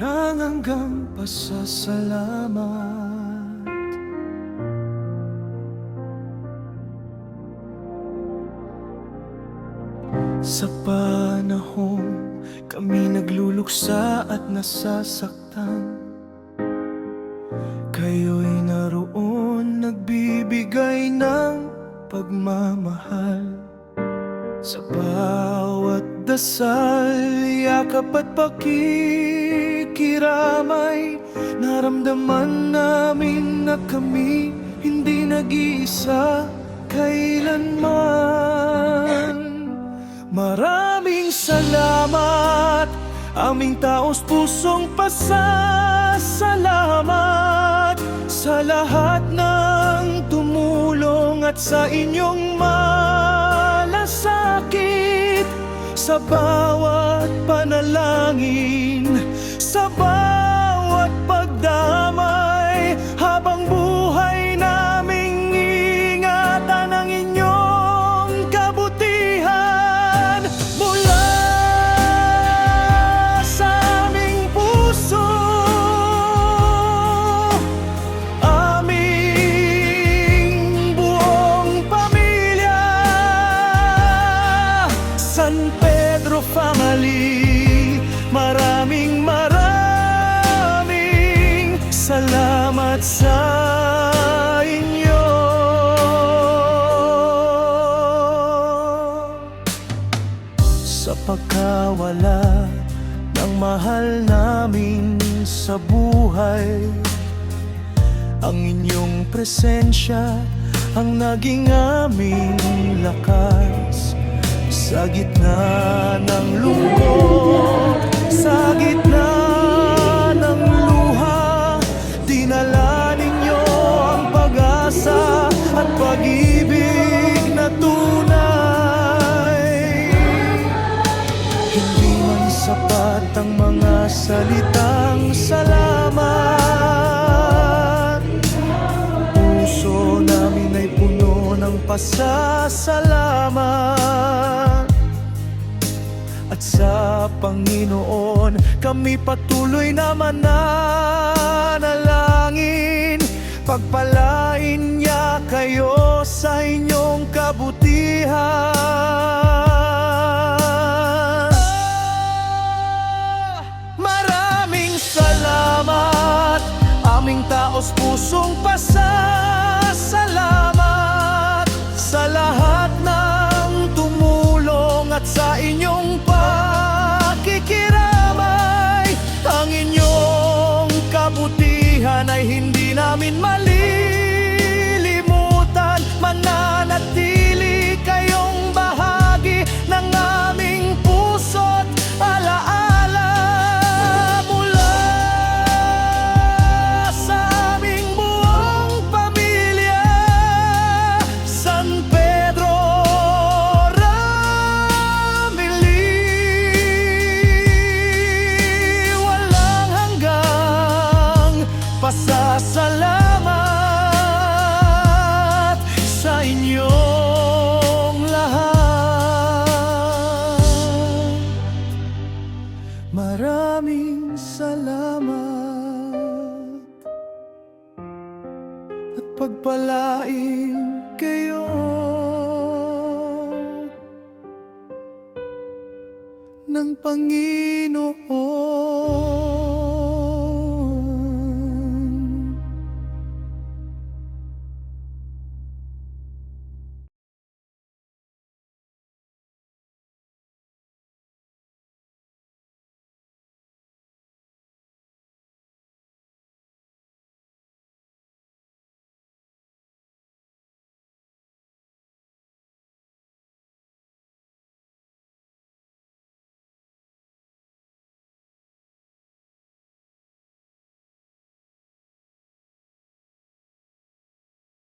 walang hanggang pasasalamat. Sa panahong kami nagluluksa at nasasaktan, kayo'y naroon nagbibigay ng pagmamahal. Sa bawat dasal, yakap at pakikiramay, naramdaman namin na kami hindi nag-iisa kailanman. Maraming salamat, aming taos pusong pasasalamat sa lahat ng tumulong at sa inyong malasakit, sa bawat panalangin, sa bawat pagdamay, habang buhay naming ingatan ang inyong kabutihan. Mula sa aming puso, aming buong pamilya, San Pedro Family, maraming salamat sa inyo. Sa pagkawala ng mahal namin sa buhay, ang inyong presensya ang naging aming lakas. Sa gitna ng lungkot, sa gitna ng luha, dinala ninyo ang pag-asa at pag-ibig na tunay. Hindi man sapat ang mga salitang salamat, puso namin ay puno ng pasasalamat. At sa Panginoon kami patuloy na mananalangin, pagpalain niya kayo sa inyong kabutihan. Maraming salamat, aming taos pusong pasasalamat sa lahat ng tumulong at sa inyong pakikiramay. Ang inyong kabutihan ay hindi namin malilimutan. Mananatili kayong bahagi ng aming puso't alaala. Mula sa aming buong pamilya, San Pedro pasasalamat sa inyong lahat. Maraming salamat at pagpalain kayo ng Panginoon.